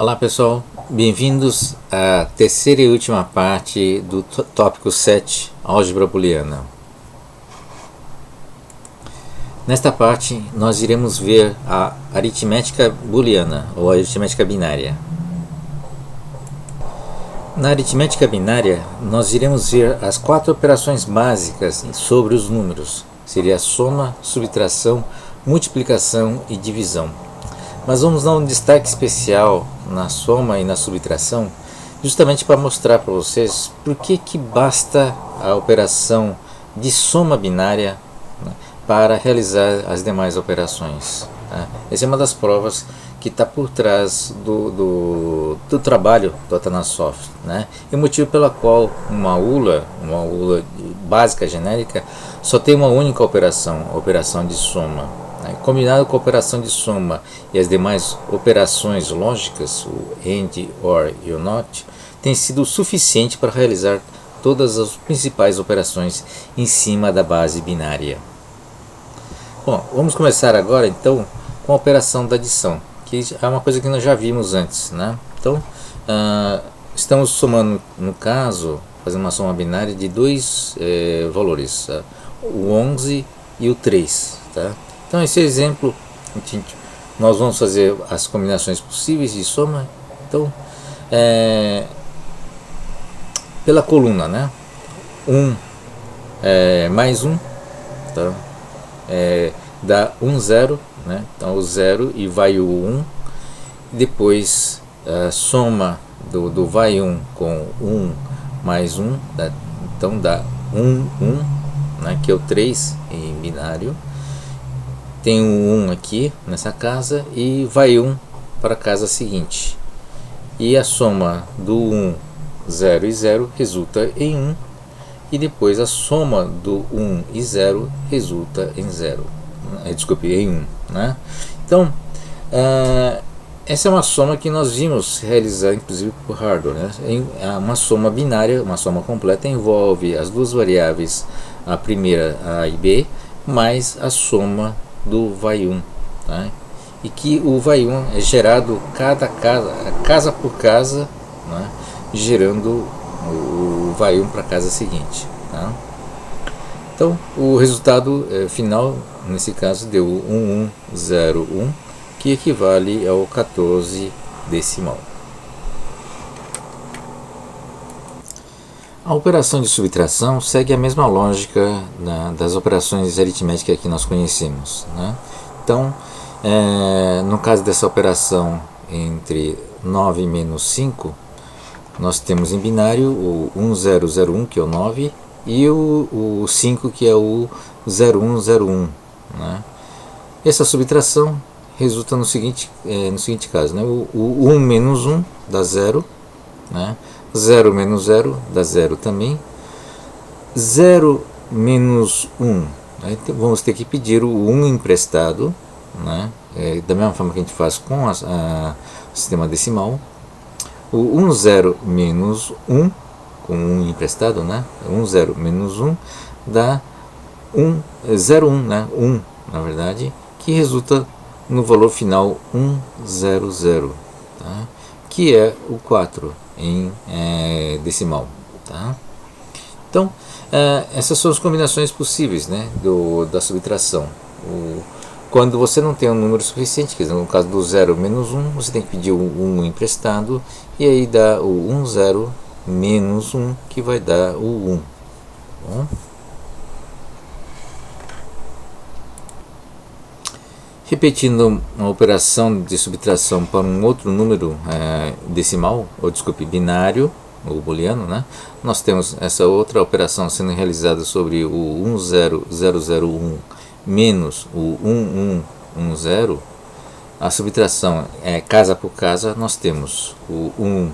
Olá pessoal, bem-vindos à terceira e última parte do tópico 7, álgebra booleana. Nesta parte nós iremos ver a aritmética booleana ou aritmética binária. Na aritmética binária nós iremos ver as 4 operações básicas sobre os números, seria a soma, subtração, multiplicação e divisão. Mas vamos dar um destaque especial na soma e na subtração, justamente para mostrar para vocês por que basta a operação de soma binária, né, para realizar as demais operações. Tá? Essa é uma das provas que está por trás do trabalho do Atanasoff, né? E o motivo pela qual uma ULA básica genérica só tem uma única operação, a operação de soma. Combinado com a operação de soma e as demais operações lógicas, o AND, OR e o NOT, tem sido suficiente para realizar todas as principais operações em cima da base binária. Bom, vamos começar agora então com a operação da adição, que é uma coisa que nós já vimos antes, né? Então, estamos somando, no caso, fazendo uma soma binária de dois valores, o 11 e o 3, tá? Então, esse exemplo, nós vamos fazer as combinações possíveis de soma. Então, pela coluna, né? 1 mais 1, tá? Dá 1, 0, né? Então, o 0 e vai o 1. Depois, a soma do vai 1 com 1 mais 1, então dá 1, 1, né? Que é o 3 em binário. Tem um 1 aqui nessa casa e vai 1 para a casa seguinte. E a soma do 1, 0 e 0 resulta em 1. E depois a soma do 1 e 0 resulta em 0. Desculpe, em 1. Né? Então, essa é uma soma que nós vimos realizar, inclusive, por Hardware. Né? Uma soma binária, uma soma completa, envolve as duas variáveis, a primeira, A e B, mais a soma do vai 1, tá? E que o vai 1 é gerado casa por casa, né? Gerando o vai 1 para a casa seguinte, tá? Então o resultado final nesse caso deu 1101, que equivale ao 14 decimal. A operação de subtração segue a mesma lógica das operações aritméticas que nós conhecemos, né? Então, no caso dessa operação entre 9 e menos 5, nós temos em binário o 1001, que é o 9, e o 5, que é o 0101. Né? Essa subtração resulta no seguinte caso, né? O 1 menos 1 dá 0, né? 0 menos 0 dá 0 também. 0 menos 1, né? Então, vamos ter que pedir o 1 emprestado, né? Da mesma forma que a gente faz com o sistema decimal. O 10 menos 1, com 1 emprestado, né? 10 menos 1 dá 01, né? 1, na verdade, que resulta no valor final 100, tá? Que é o 4 em decimal, tá? Então, essas são as combinações possíveis, né, da subtração. Quando você não tem um número suficiente, quer dizer, no caso do 0 menos 1, você tem que pedir o 1 emprestado, e aí dá o 10 menos 1, que vai dar o 1. Bom? Repetindo uma operação de subtração para um outro número decimal, ou desculpe, binário, ou booleano, né? Nós temos essa outra operação sendo realizada sobre o 10001 menos o 1110. A subtração é casa por casa, nós temos o 1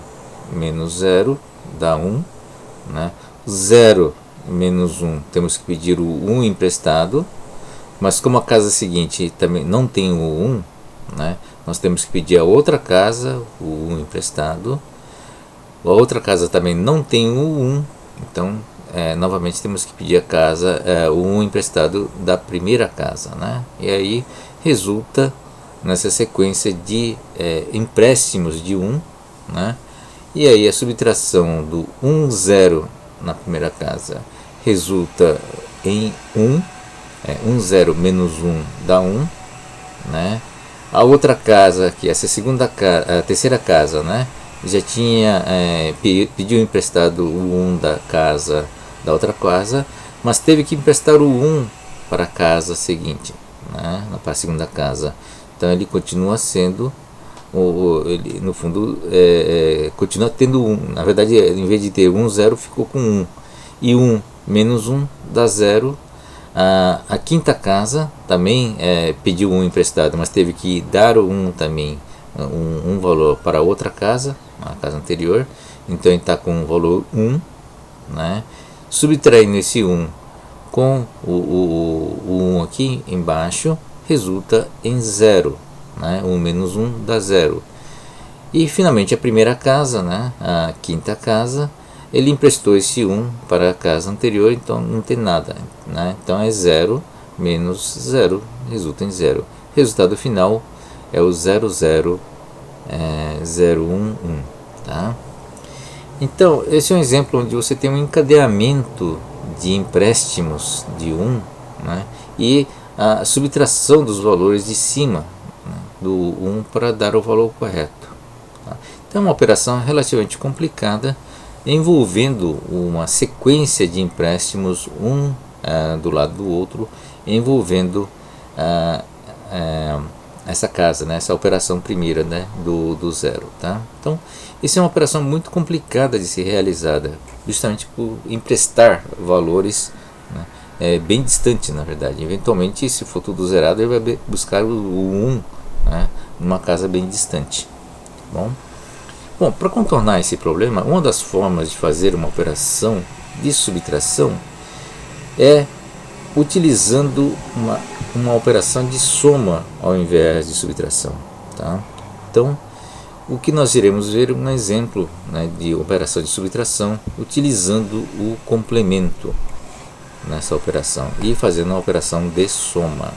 menos 0 dá 1, né? 0 menos 1, temos que pedir o 1 emprestado. Mas como a casa seguinte também não tem o 1, né, nós temos que pedir a outra casa o 1 emprestado. A outra casa também não tem o 1, então novamente temos que pedir o 1 emprestado da primeira casa, né? E aí resulta nessa sequência de empréstimos de 1, né? E aí a subtração do 1, 0 na primeira casa resulta em 1, 1, 0 menos 1 dá 1, né? A outra casa, que essa a terceira casa, né? Já tinha pediu emprestado o 1 da casa da outra casa, mas teve que emprestar o 1 para a casa seguinte, né? Para a segunda casa. Então ele continua sendo, ele, no fundo, continua tendo 1. Na verdade, em vez de ter 1, 0 ficou com 1. E 1 menos 1 dá 0. A quinta casa também pediu 1 emprestado, mas teve que dar o 1 também, um valor para outra casa, a casa anterior. Então ele está com o valor 1, né? Subtraindo esse 1 com o 1 aqui embaixo, resulta em 0, né? 1 menos 1 dá 0. E finalmente a primeira casa, né? A quinta casa, ele emprestou esse 1 para a casa anterior, então não tem nada, né? Então é 0 menos 0, resulta em 0. Resultado final é o 0,0,011, tá? Então, esse é um exemplo onde você tem um encadeamento de empréstimos de 1, né? E a subtração dos valores de cima, né, do 1 para dar o valor correto, tá? Então é uma operação relativamente complicada, envolvendo uma sequência de empréstimos, um do lado do outro, envolvendo essa casa, né, essa operação primeira, né, do zero, tá? Então, isso é uma operação muito complicada de ser realizada, justamente por emprestar valores, né, bem distantes, na verdade. Eventualmente, se for tudo zerado, ele vai buscar o 1, né, numa casa bem distante, tá bom? Para contornar esse problema, uma das formas de fazer uma operação de subtração é utilizando uma operação de soma ao invés de subtração, tá? Então, o que nós iremos ver é um exemplo, né, de operação de subtração utilizando o complemento nessa operação e fazendo uma operação de soma.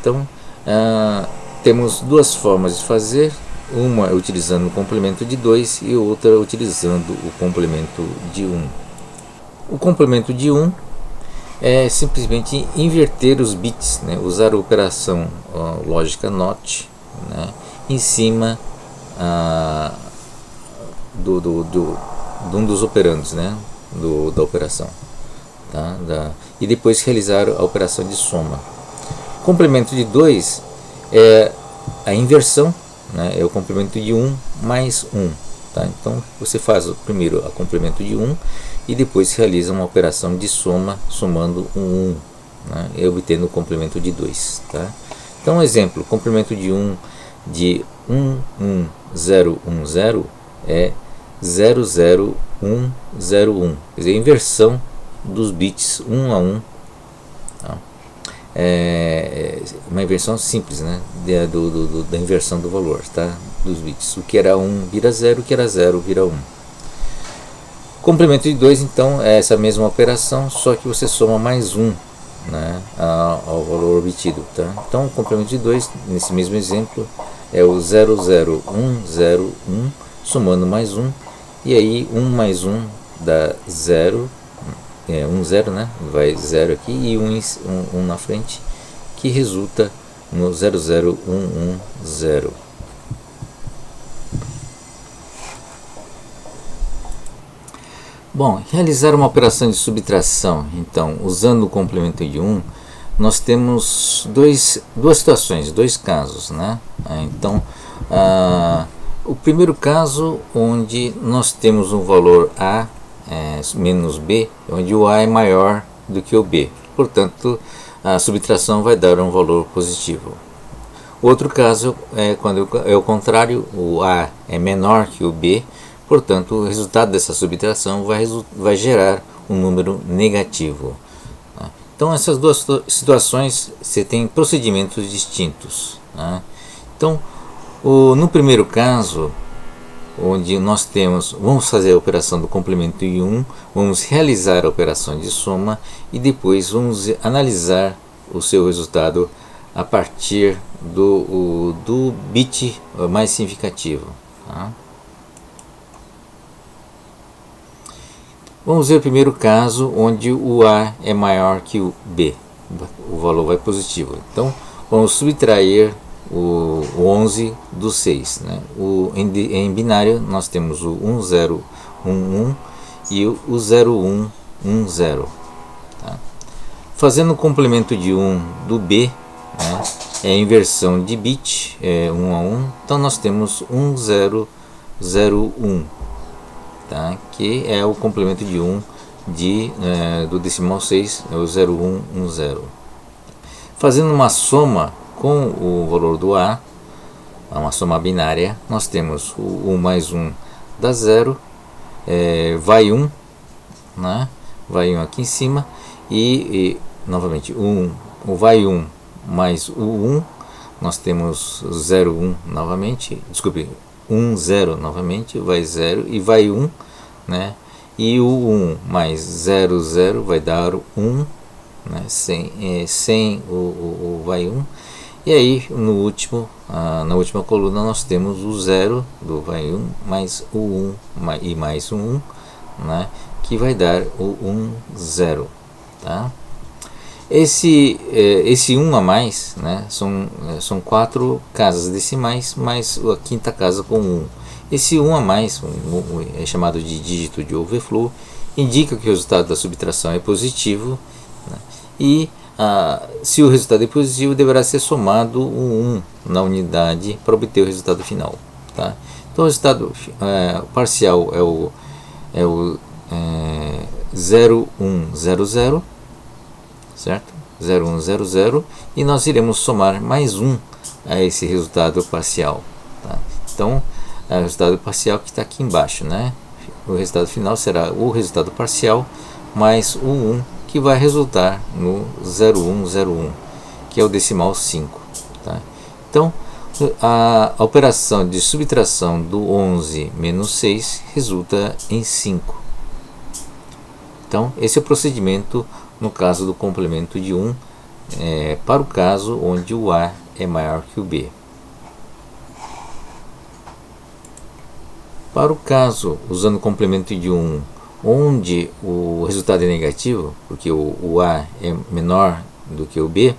Então, temos duas formas de fazer, uma utilizando o complemento de 2 e outra utilizando o complemento de 1. O complemento de 1 é simplesmente inverter os bits, né, usar a operação lógica NOT, né, em cima de um dos operandos, né, da operação, tá, e depois realizar a operação de soma. Complemento de 2 é a inversão, né, é o complemento de 1 mais 1. Tá? Então você faz primeiro o complemento de 1 e depois realiza uma operação de soma, somando um 1, né, e obtendo o complemento de 2. Tá? Então, exemplo, complemento de 1 de 11010 é 00101, quer dizer, a inversão dos bits 1 a 1. Tá? É uma inversão simples, né, da inversão do valor, tá, dos bits. O que era 1 vira 0, o que era 0 vira 1. Complemento de 2, então, é essa mesma operação, só que você soma mais 1, né, ao valor obtido. Tá? Então, o complemento de 2, nesse mesmo exemplo, é o 00101, somando mais 1, e aí 1 mais 1 dá 0, 1, 0, né? Vai 0 aqui e 1 na frente, que resulta no 00110. Bom, realizar uma operação de subtração, então, usando o complemento de 1, nós temos duas situações, dois casos, né? Então, o primeiro caso, onde nós temos um valor A menos B, onde o A é maior do que o B, portanto a subtração vai dar um valor positivo. O outro caso é quando é o contrário, o A é menor que o B, portanto o resultado dessa subtração vai gerar um número negativo. Então essas duas situações você tem procedimentos distintos. Então no primeiro caso, onde nós vamos fazer a operação do complemento de 1, vamos realizar a operação de soma e depois vamos analisar o seu resultado a partir do bit mais significativo. Tá? Vamos ver o primeiro caso, onde o A é maior que o B. O valor vai positivo. Então, vamos subtrair o 11 do 6. Né? Em binário, nós temos o 1011 e o 0110. Tá? Fazendo o complemento de 1 do B, né? É a inversão de bit, 1 a 1. Então, nós temos 1001. Tá? Que é o complemento de 1 do decimal 6, é o 0110. Fazendo uma soma com o valor do A, uma soma binária, nós temos o 1 mais 1 dá 0, vai 1, né? Vai 1 aqui em cima, e novamente o vai 1 mais o 1, nós temos 01 novamente, desculpe, 10 novamente, vai 0 e vai 1, né? E o 1 mais 00 vai dar 1, né? Sem o vai 1. E aí na última coluna nós temos o 0 do vai 1 mais o 1 e mais o 1, né? Que vai dar o 10. Tá? Esse 1 a mais, né? São 4 casas decimais mais a quinta casa com 1. Esse 1 a mais, é chamado de dígito de overflow, indica que o resultado da subtração é positivo, né? E se o resultado é positivo, deverá ser somado o 1 na unidade para obter o resultado final. Tá? Então o resultado parcial é o 0100, certo? 0100, e nós iremos somar mais 1 a esse resultado parcial. Tá? Então, é o resultado parcial que está aqui embaixo, né? O resultado final será o resultado parcial mais o 1, que vai resultar no 0101, que é o decimal 5. Tá? Então, a operação de subtração do 11 menos 6 resulta em 5. Então, esse é o procedimento no caso do complemento de 1, para o caso onde o A é maior que o B. Para o caso, usando o complemento de 1, onde o resultado é negativo, porque o A é menor do que o B,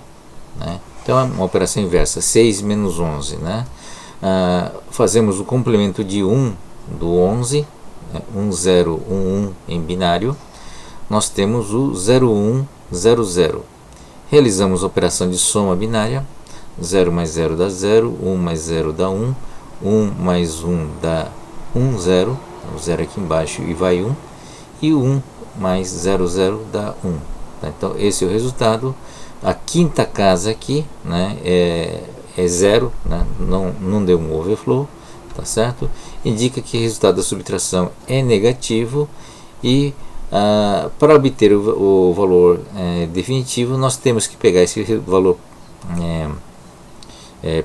né? Então é uma operação inversa, 6 menos 11. Né? Fazemos o complemento de 1 do 11, 1011 em binário, nós temos o 0100. Realizamos a operação de soma binária, 0 mais 0 dá 0, 1 mais 0 dá 1, 1 mais 1 dá 10, o 0 aqui embaixo e vai 1, e 1 mais 00 dá 1. Tá? Então esse é o resultado. A quinta casa aqui, né, é 0, né, não deu um overflow, tá certo? Indica que o resultado da subtração é negativo, e para obter o valor definitivo, nós temos que pegar esse valor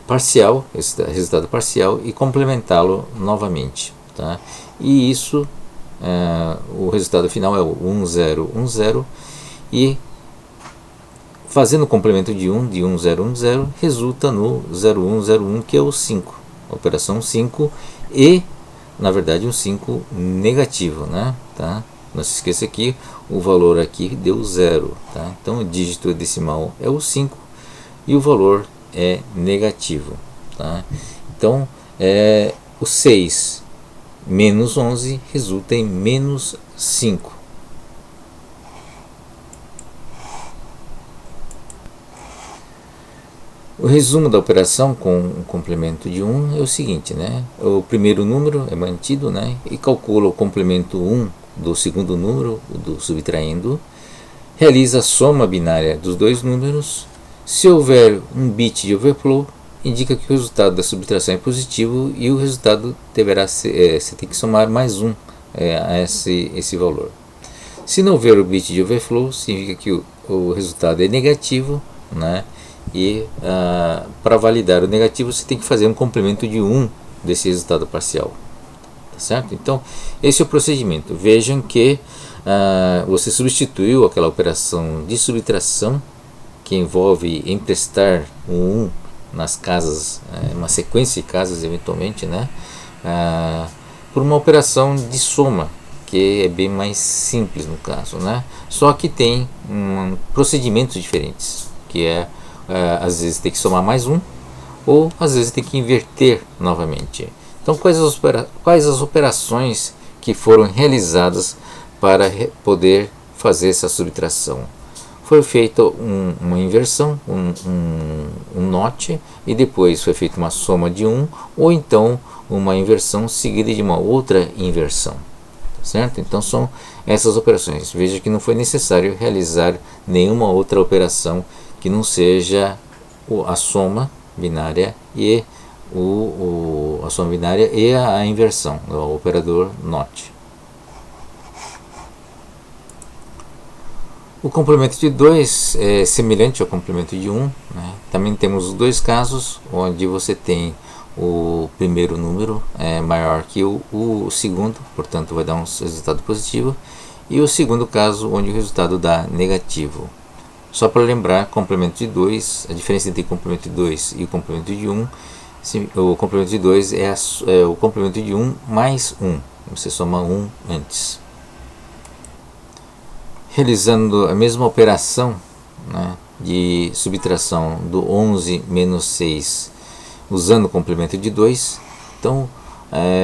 parcial, esse resultado parcial, e complementá-lo novamente. Tá? E isso, o resultado final é o 1010, e fazendo o complemento de 1, de 1010, resulta no 0101, que é o 5, a operação 5, e na verdade um 5 negativo, né? Tá? Não se esqueça que o valor aqui deu 0, tá? Então o dígito decimal é o 5 e o valor é negativo. Tá? Então o 6 menos 11 resulta em menos 5. O resumo da operação com o complemento de 1 é o seguinte, né? O primeiro número é mantido, né? E calcula o complemento 1 do segundo número, do subtraindo, realiza a soma binária dos dois números. Se houver um bit de overflow, indica que o resultado da subtração é positivo, e o resultado deverá ser, você tem que somar mais 1 a esse valor. Se não houver o bit de overflow, significa que o resultado é negativo, né? E para validar o negativo, você tem que fazer um complemento de 1 desse resultado parcial. Tá certo? Então, esse é o procedimento. Vejam que você substituiu aquela operação de subtração, que envolve emprestar um 1 nas casas, uma sequência de casas eventualmente, né, por uma operação de soma, que é bem mais simples no caso, né, só que tem procedimentos diferentes, que às vezes tem que somar mais um, ou às vezes tem que inverter novamente. Então, quais as operações que foram realizadas para poder fazer essa subtração? Foi feita uma inversão, um NOT, e depois foi feita uma soma de 1, ou então uma inversão seguida de uma outra inversão, certo? Então são essas operações. Veja que não foi necessário realizar nenhuma outra operação que não seja a soma binária e a soma binária e a inversão, o operador NOT. O complemento de 2 é semelhante ao complemento de 1, né? Também temos dois casos onde você tem o primeiro número maior que o segundo, portanto vai dar um resultado positivo, e o segundo caso onde o resultado dá negativo. Só para lembrar, complemento de 2, a diferença entre complemento de 2 e o complemento de 1, o complemento de 2 é o complemento de 1 mais 1, você soma 1 antes. Realizando a mesma operação, né, de subtração do 11 menos 6 usando o complemento de 2, então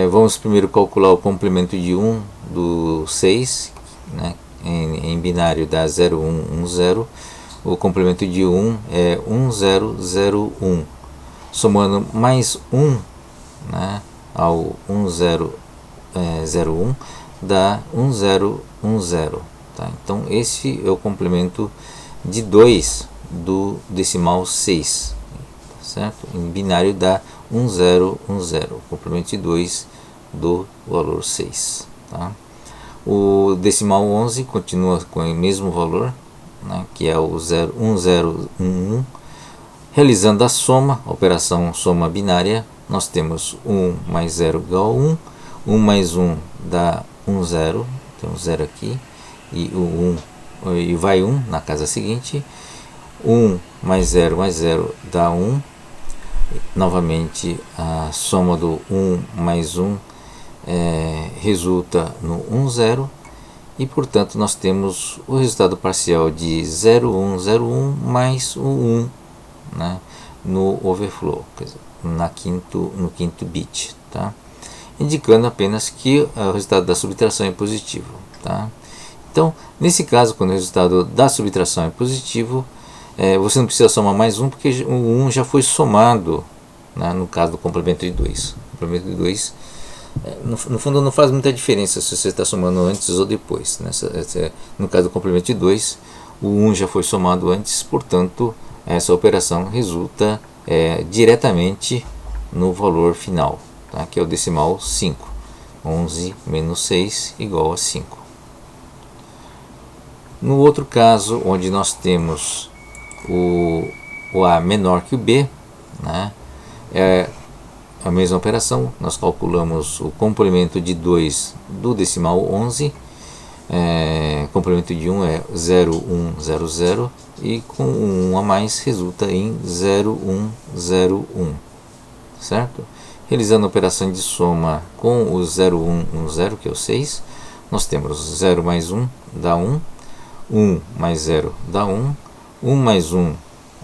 vamos primeiro calcular o complemento de 1 do 6, né, em binário dá 0, 1, 1, 0, o complemento de 1 é 1, 0, 0, 1, somando mais 1, né, ao 1, 0, 0, 1, dá 1, 0, 1, 0. Tá? Então esse é o complemento de 2 do decimal 6, certo? Em binário dá 1, 0, 1, 0, complemento de 2 do valor 6. Tá? O decimal 11 continua com o mesmo valor, né, que é o 0, 1, 0, 1, 1. Realizando a soma, a operação soma binária, nós temos 1 mais 0 igual a 1, 1 mais 1 dá 1, 0, tem um 0 aqui, e o 1 e vai 1 na casa seguinte, 1 mais 0 dá 1, novamente a soma do 1 mais 1 resulta no 1, 0, e portanto nós temos o resultado parcial de 0, 1, 0, 1 mais o 1, né, no overflow, quer dizer, no quinto bit, tá? Indicando apenas que o resultado da subtração é positivo. Tá? Então, nesse caso, quando o resultado da subtração é positivo, você não precisa somar mais 1, porque o 1 já foi somado, né, no caso do complemento de 2. O complemento de 2, no fundo, não faz muita diferença se você está somando antes ou depois. Né? No caso do complemento de 2, o 1 já foi somado antes, portanto, essa operação resulta diretamente no valor final, tá? Que é o decimal 5. 11 menos 6 igual a 5. No outro caso, onde nós temos o A menor que o B, né, é a mesma operação, nós calculamos o complemento de 2 do decimal 11, complemento de 1 é 0, 1, 0, 0, e com um 1 a mais resulta em 0, 1, 0, 1, certo? Realizando a operação de soma com o 0, 1, 1, 0, que é o 6, nós temos 0 mais 1 dá 1, 1 mais 0 dá 1, 1 mais 1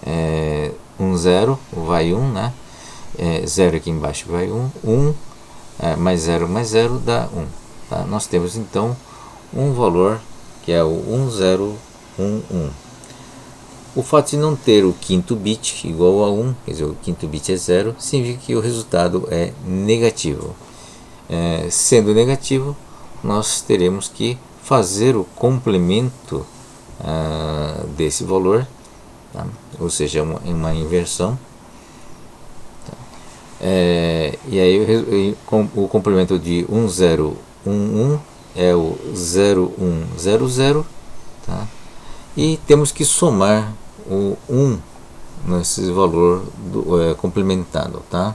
é 1, 0, vai 1, né? 0 aqui embaixo vai 1, 1 mais 0 dá 1. Tá? Nós temos então um valor que é o 1, 0, 1, 1. O fato de não ter o quinto bit igual a 1, quer dizer, o quinto bit é 0, significa que o resultado é negativo. Sendo negativo, nós teremos que fazer o complemento desse valor, tá? Ou seja, uma inversão. Tá? E aí o complemento de 1, 0, 1, 1 é o 0, 1, 0, 0, tá? E temos que somar o 1 nesse valor complementado, tá?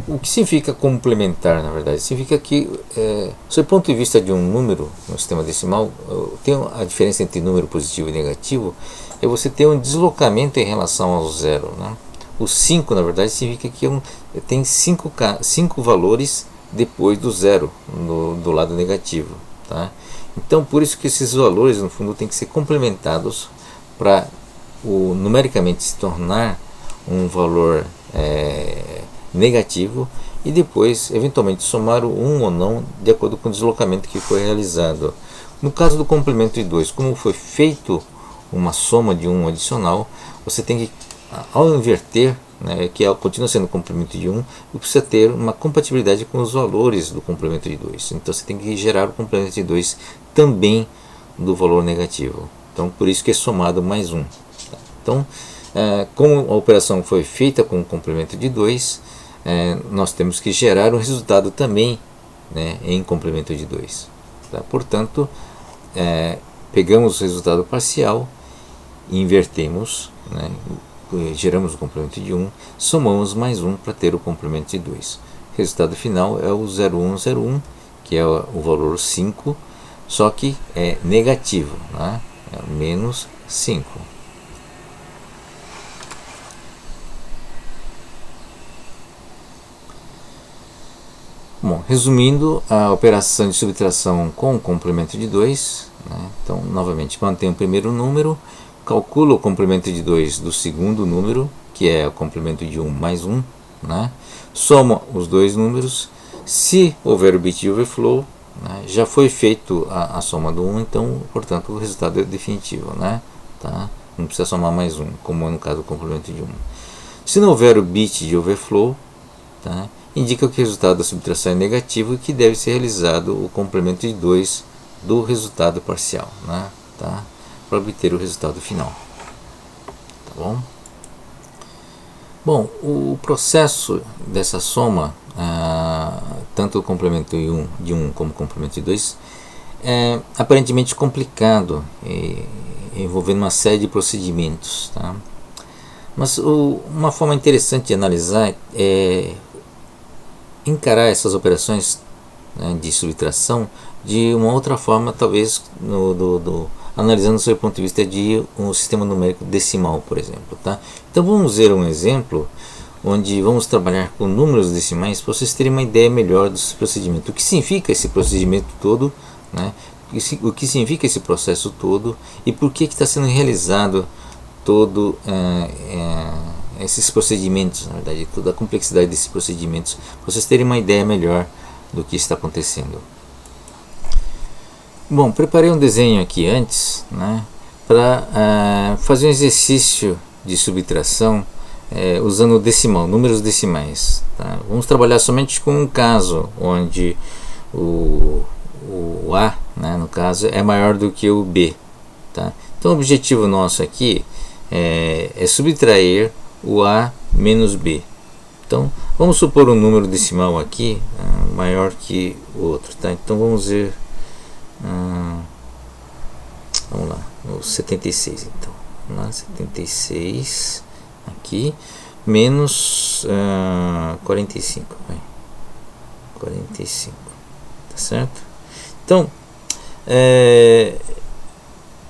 O que significa complementar, na verdade? Significa que, sob o ponto de vista de um número no sistema decimal, tem a diferença entre número positivo e negativo, é você ter um deslocamento em relação ao zero, né? O 5, na verdade, significa que tem 5 valores depois do zero, do lado negativo, tá? Então, por isso que esses valores, no fundo, têm que ser complementados para numericamente se tornar um valor negativo e depois, eventualmente, somar o 1 ou não de acordo com o deslocamento que foi realizado. No caso do complemento de 2, como foi feito uma soma de 1 adicional, você tem que, ao inverter, né, que continua sendo complemento de 1, precisa ter uma compatibilidade com os valores do complemento de 2. Então você tem que gerar o complemento de 2 também do valor negativo. Então por isso que é somado mais 1. Então, como a operação foi feita com o complemento de 2, nós temos que gerar um resultado também, né, em complemento de 2. Tá? Portanto, pegamos o resultado parcial, invertemos, né, geramos o complemento de 1, somamos mais 1 para ter o complemento de 2. O resultado final é o 0101, que é o valor 5, só que é negativo, né? É menos 5. Bom, resumindo, a operação de subtração com o complemento de 2, né? Então, novamente, mantém o primeiro número, calcula o complemento de 2 do segundo número, que é o complemento de 1 mais 1, né? Soma os dois números. Se houver o bit de overflow, né, já foi feito a soma do 1, então, portanto, o resultado é definitivo, né? Tá? Não precisa somar mais 1, como é no caso do complemento de 1. Se não houver o bit de overflow, tá, indica que o resultado da subtração é negativo e que deve ser realizado o complemento de 2 do resultado parcial, né? Tá? Para obter o resultado final. Tá bom? Bom, o processo dessa soma, tanto o complemento de 1 como o complemento de 2, é aparentemente complicado, envolvendo uma série de procedimentos. Tá? Mas uma forma interessante de analisar é encarar essas operações, né, de subtração de uma outra forma, talvez analisando do ponto de vista de um sistema numérico decimal, por exemplo. Tá? Então vamos ver um exemplo onde vamos trabalhar com números decimais para vocês terem uma ideia melhor desse procedimento. O que significa esse procedimento todo, né? O que significa esse processo todo e por que está sendo realizado todo esses procedimentos, na verdade, toda a complexidade desses procedimentos, para vocês terem uma ideia melhor do que está acontecendo. Bom, preparei um desenho aqui antes, né, para fazer um exercício de subtração usando decimal, números decimais. Tá? Vamos trabalhar somente com um caso onde o A, né, no caso, é maior do que o B. Tá? Então o objetivo nosso aqui é subtrair o A menos B. Então vamos supor um número decimal aqui maior que o outro. Tá? Então vamos ver, vamos lá, o 76. Então vamos lá, 76 aqui menos 45. 45, tá certo? Então,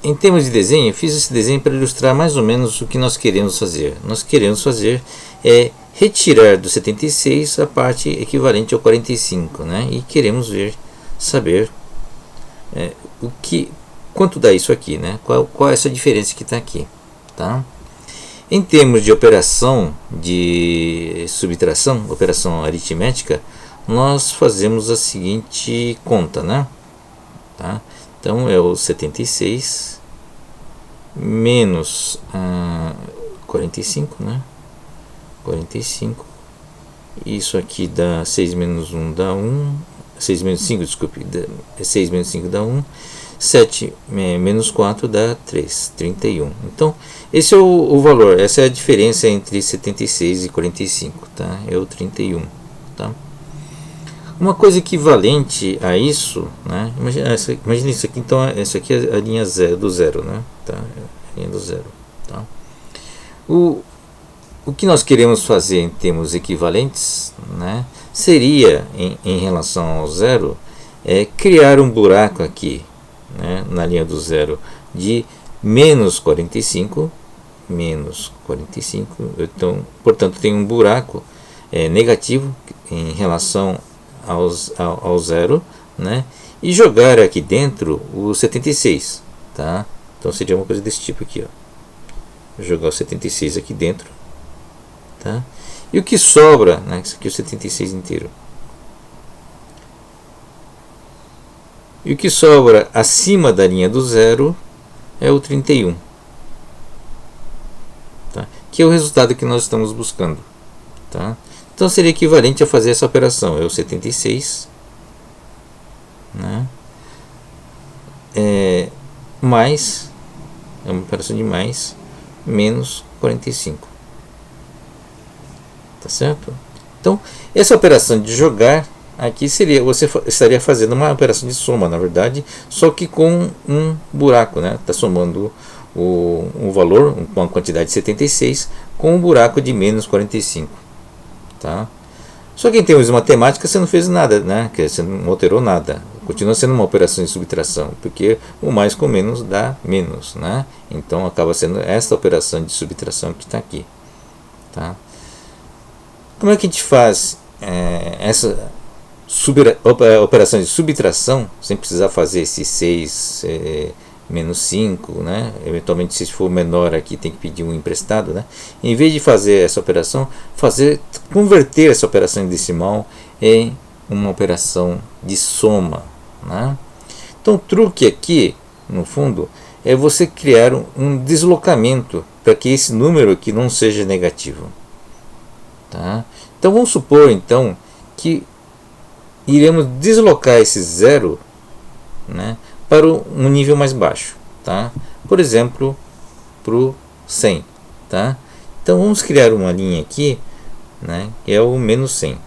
em termos de desenho, eu fiz esse desenho para ilustrar mais ou menos o que nós queremos fazer. Nós queremos fazer retirar do 76 a parte equivalente ao 45, né? E queremos saber quanto dá isso aqui, né? Qual é essa diferença que está aqui, tá? Em termos de operação de subtração, operação aritmética, nós fazemos a seguinte conta, né? Tá? Então é o 76 menos 45, né? 45. Isso aqui dá 6 menos 1 dá 1. 6 menos 5, desculpe. 6 menos 5 dá 1. 7 menos 4 dá 3, 31. Então, esse é o valor, essa é a diferença entre 76 e 45, tá? É o 31, tá? Uma coisa equivalente a isso, né? Imagina isso aqui, então, essa aqui é a linha do zero, né? Tá? A linha do zero, tá? o que nós queremos fazer em termos equivalentes, né, seria, em relação ao zero, criar um buraco aqui, né, na linha do zero de menos 45, então, portanto, tem um buraco negativo em relação ao zero, né, e jogar aqui dentro o 76, tá? Então seria uma coisa desse tipo aqui, ó. Jogar o 76 aqui dentro, tá? E o que sobra, né, isso aqui é o 76 inteiro. E o que sobra acima da linha do zero é o 31, tá? Que é o resultado que nós estamos buscando, tá? Então seria equivalente a fazer essa operação, é o 76, né? Mais, é uma operação de mais, menos 45, tá certo? Então essa operação de jogar aqui seria, você estaria fazendo uma operação de soma, na verdade, só que com um buraco, né? Está somando um valor, uma quantidade de 76 com um buraco de menos 45, tá? Só que em termos de matemática você não fez nada, né? Você não alterou nada, continua sendo uma operação de subtração, porque o mais com menos dá menos, né? Então acaba sendo esta operação de subtração que está aqui, tá? Como é que a gente faz essa operação de subtração sem precisar fazer esse 6 menos 5, né? Eventualmente, se for menor aqui, tem que pedir um emprestado, né? Em vez de fazer essa operação, converter essa operação em decimal em uma operação de soma, né? Então o truque aqui, no fundo, é você criar um deslocamento para que esse número aqui não seja negativo, tá? Então vamos supor então que iremos deslocar esse zero, né, para um nível mais baixo, tá? Por exemplo, para o 100, tá? Então vamos criar uma linha aqui, né, que é o menos 100.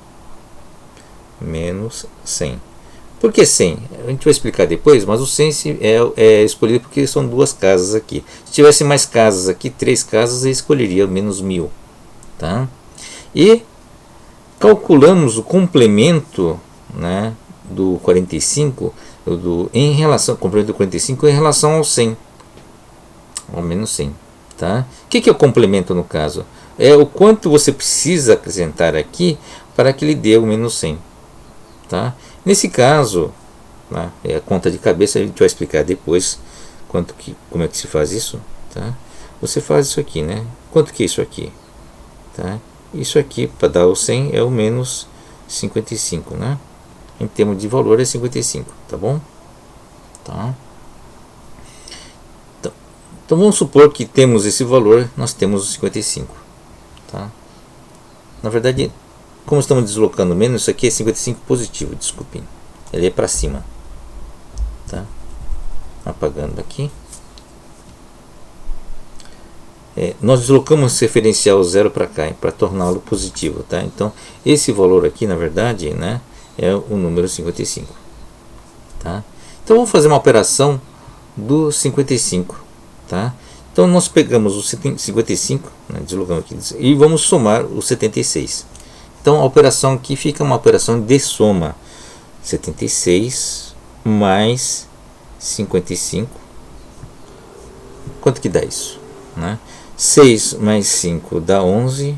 Menos 100. Por que 100? A gente vai explicar depois, mas o 100 é escolhido porque são duas casas aqui. Se tivesse mais casas aqui, 3 casas, eu escolheria o menos 1000, tá? E calculamos o complemento, né, do 45 em relação ao complemento do 45 em relação ao 100, ao menos 100, tá? O que é o complemento no caso? É o quanto você precisa acrescentar aqui para que ele dê o menos 100, tá? Nesse caso, né, é a conta de cabeça, a gente vai explicar depois como é que se faz isso, tá? Você faz isso aqui, né? Quanto que é isso aqui, tá? Isso aqui para dar o 100 é o menos 55, né? Em termos de valor é 55, tá bom? Tá. Então vamos supor que temos esse valor, nós temos o 55, tá? Na verdade, como estamos deslocando menos, isso aqui é 55 positivo, desculpem. Ele é para cima, tá? Apagando aqui. Nós deslocamos esse referencial zero para cá para torná-lo positivo, tá? Então esse valor aqui, na verdade, né, é o número 55, tá? Então vamos fazer uma operação do 55, tá? Então nós pegamos o 55, né, deslocamos aqui, e vamos somar o 76. Então a operação aqui fica uma operação de soma, 76 mais 55. Quanto que dá isso, né? 6 mais 5 dá 11,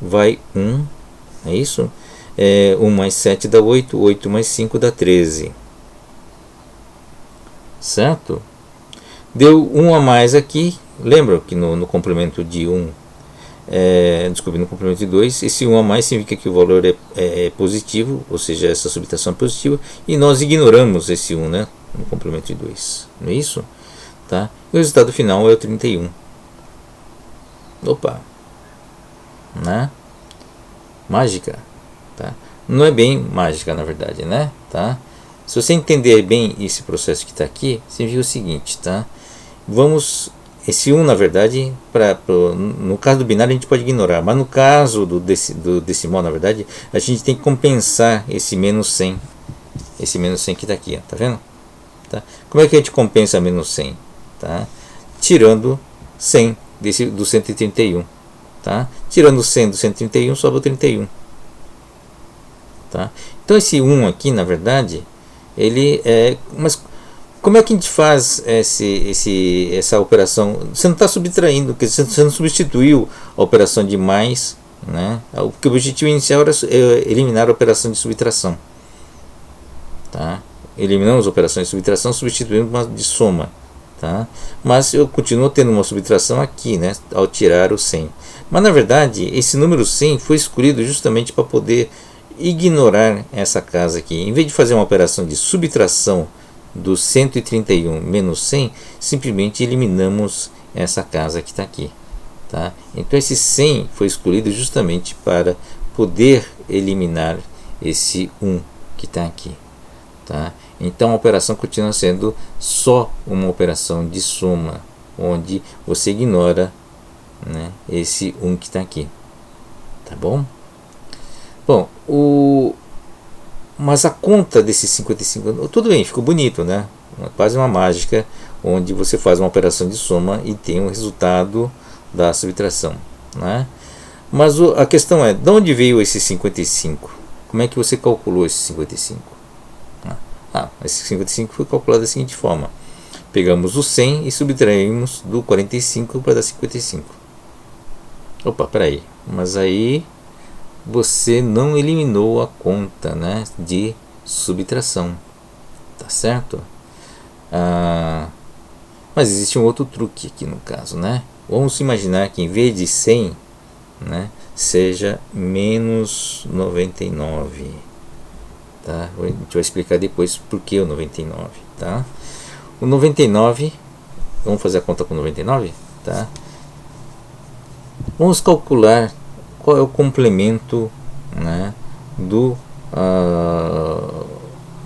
vai 1, é isso? 1 mais 7 dá 8, 8 mais 5 dá 13, certo? Deu 1 a mais aqui, lembra que no complemento de 1, desculpe, no complemento de 2, esse 1 a mais significa que o valor é positivo, ou seja, essa subtração é positiva, e nós ignoramos esse 1, né, no complemento de 2, não é isso? Tá? E o resultado final é o 31. Opa, né? Mágica, tá? Não é bem mágica, na verdade, né? Tá? Se você entender bem esse processo que está aqui, significa o seguinte, tá? Esse 1, na verdade, no caso do binário a gente pode ignorar, mas no caso do decimal, na verdade, a gente tem que compensar esse menos 100, que está aqui, ó, tá vendo? Tá? Como é que a gente compensa menos 100? Tá? Tirando 100 do 131, tá? Tirando o 100 do 131, sobra o 31. Tá? Então esse 1 aqui, na verdade, ele é... Mas como é que a gente faz essa operação? Você não está subtraindo, porque você não substituiu a operação de mais, né? Porque o objetivo inicial era eliminar a operação de subtração. Tá? Eliminamos a operação de subtração substituindo uma de soma. Tá? Mas eu continuo tendo uma subtração aqui, né? Ao tirar o 100. Mas na verdade, esse número 100 foi escolhido justamente para poder ignorar essa casa aqui. Em vez de fazer uma operação de subtração do 131 menos 100, simplesmente eliminamos essa casa que está aqui. Tá? Então esse 100 foi escolhido justamente para poder eliminar esse 1 que está aqui. Tá? Então a operação continua sendo só uma operação de soma, onde você ignora, né, esse 1 que está aqui. Tá bom? Bom, mas a conta desses 55, tudo bem, ficou bonito, né? Quase uma mágica, onde você faz uma operação de soma e tem um resultado da subtração, né? Mas a questão é, de onde veio esse 55? Como é que você calculou esse 55? Esse 55 foi calculado da seguinte forma: pegamos o 100 e subtraímos do 45 para dar 55. Opa, peraí, mas aí você não eliminou a conta, né, de subtração, tá certo? Mas existe um outro truque aqui no caso, né? Vamos imaginar que em vez de 100, né, seja menos 99. Tá? A gente vai explicar depois por que o 99. Tá? O 99, vamos fazer a conta com 99? Tá? Vamos calcular qual é o complemento, né,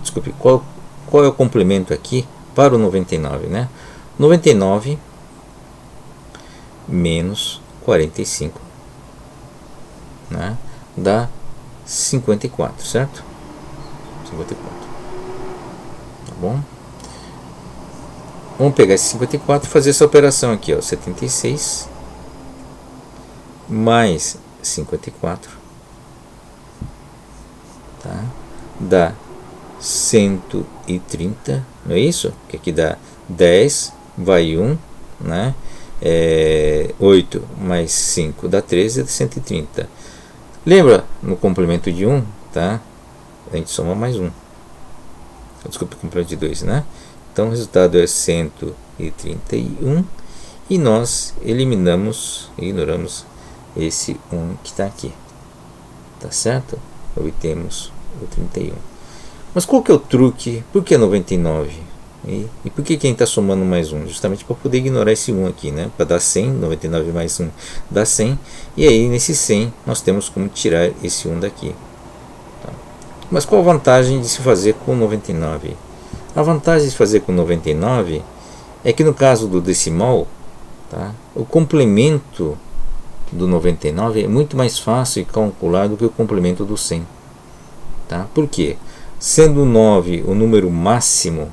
desculpe, qual é o complemento aqui para o 99, né? 99 menos 45, né, dá 54, certo? 54. Tá bom? Vamos pegar esse 54 e fazer essa operação aqui, ó, 76 mais 54, tá? Dá 130, não é isso? Que aqui dá 10, vai 1, né? 8 mais 5 dá 13, dá 130. Lembra no complemento de 1, tá? A gente soma mais 1. Desculpa, complemento de 2, né? Então o resultado é 131 e nós ignoramos esse 1 que está aqui. Tá certo? Obtemos o 31. Mas qual que é o truque? Por que 99? E por que quem está somando mais 1? Justamente para poder ignorar esse 1 aqui, né? Para dar 100, 99 mais 1 dá 100. E aí nesse 100 nós temos como tirar esse 1 daqui. Tá? Mas qual a vantagem de se fazer com 99? A vantagem de fazer com 99 é que no caso do decimal, tá, o complemento do 99 é muito mais fácil de calcular do que o complemento do 100. Tá? Por quê? Sendo o 9 o número máximo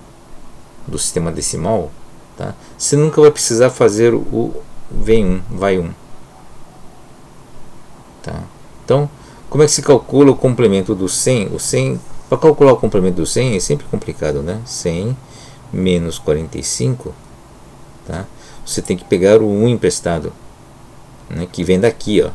do sistema decimal, tá, você nunca vai precisar fazer o vai 1. Tá? Então, como é que se calcula o complemento do 100? O 100, para calcular o complemento do 100 é sempre complicado, né? 100 menos 45, tá? Você tem que pegar o 1 emprestado, né, que vem daqui, ó.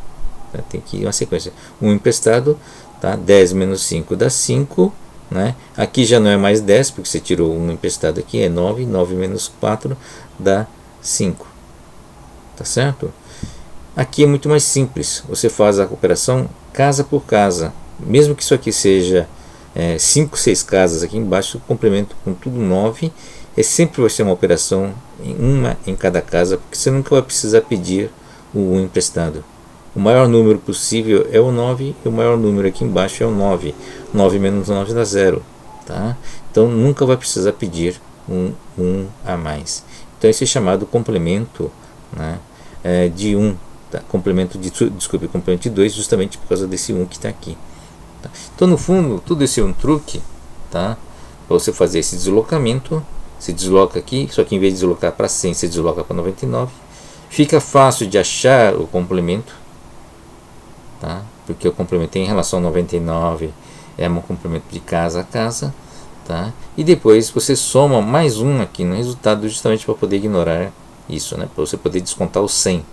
Tá? Tem que ir uma sequência. 1 emprestado, tá? 10 menos 5 dá 5, né? Aqui já não é mais 10, porque você tirou 1 emprestado aqui, é 9. 9 menos 4 dá 5. Tá certo? Aqui é muito mais simples. Você faz a operação casa por casa. Mesmo que isso aqui seja 5, 6 casas aqui embaixo, o complemento com tudo 9, sempre vai ser uma operação uma em cada casa, porque você nunca vai precisar pedir o 1 emprestado. O maior número possível é o 9 e o maior número aqui embaixo é o 9. 9 menos 9 dá 0. Tá? Então nunca vai precisar pedir um 1 a mais. Então esse é chamado complemento, né, de 1. Tá? Complemento de 2, justamente por causa desse 1 que está aqui. Tá? Então no fundo tudo isso é um truque, tá? Para você fazer esse deslocamento. Se desloca aqui, só que em vez de deslocar para 100, você desloca para 99. Fica fácil de achar o complemento, tá? Porque eu complementei em relação a 99, é um complemento de casa a casa, tá? E depois você soma mais um aqui no resultado, justamente para poder ignorar isso, né? Para você poder descontar o 100,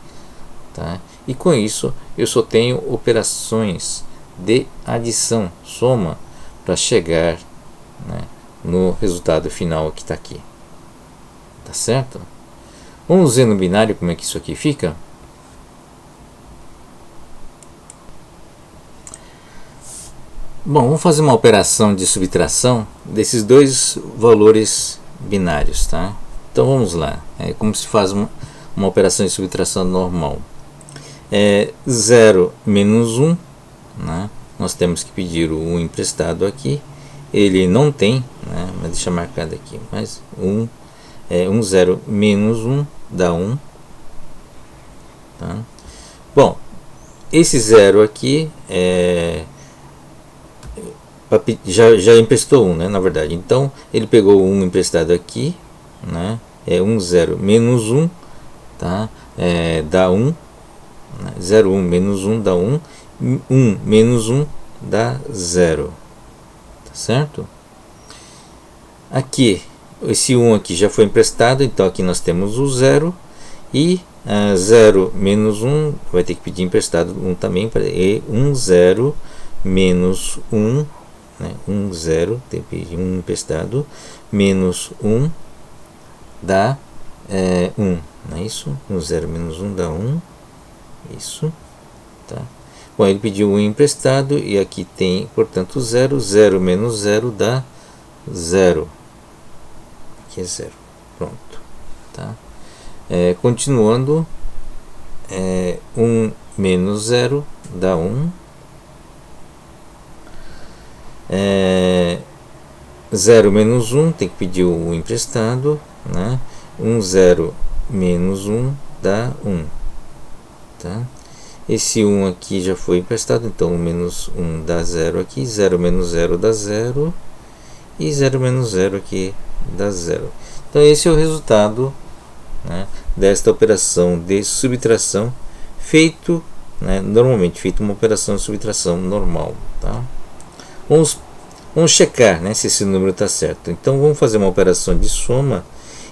tá? E com isso eu só tenho operações de adição, soma, para chegar, né, no resultado final que está aqui, tá certo? Vamos ver no binário como é que isso aqui fica. Bom, vamos fazer uma operação de subtração desses dois valores binários, tá? Então vamos lá, é como se faz uma operação de subtração normal. 0 menos 1, né? Nós temos que pedir o 1 emprestado aqui, ele não tem, né? Mas deixa marcado aqui, mas 0 menos 1 dá 1, tá? Bom, esse 0 aqui já emprestou 1, né, na verdade. Então ele pegou o 1 emprestado aqui, né? 0 menos 1, tá? Dá 1, né? 0, 1 menos 1 dá 1, 1 menos 1 dá 0, tá certo? Aqui, esse 1 aqui já foi emprestado, então aqui nós temos o 0, e 0 menos 1 vai ter que pedir emprestado 1 também, e 1, 0 menos 1, né? 1, 0, tem que pedir 1 emprestado, menos 1 dá 1, não é isso? 1, 0 menos 1 dá 1, isso, tá? Bom, ele pediu 1 emprestado, e aqui tem, portanto, 0, 0 menos 0 dá 0, aqui é 0, pronto, tá? Continuando, 1 menos 0 dá 1, 0 menos 1 tem que pedir o 1 emprestado, né? 1, 0 menos 1 dá 1, tá? Esse 1 aqui já foi emprestado, então 1 menos 1 dá 0 aqui, 0 menos 0 dá 0, e 0 menos 0 aqui dá 0. Então esse é o resultado, né, desta operação de subtração feito, né, normalmente feito uma operação de subtração normal, tá? Vamos checar, né, se esse número está certo. Então vamos fazer uma operação de soma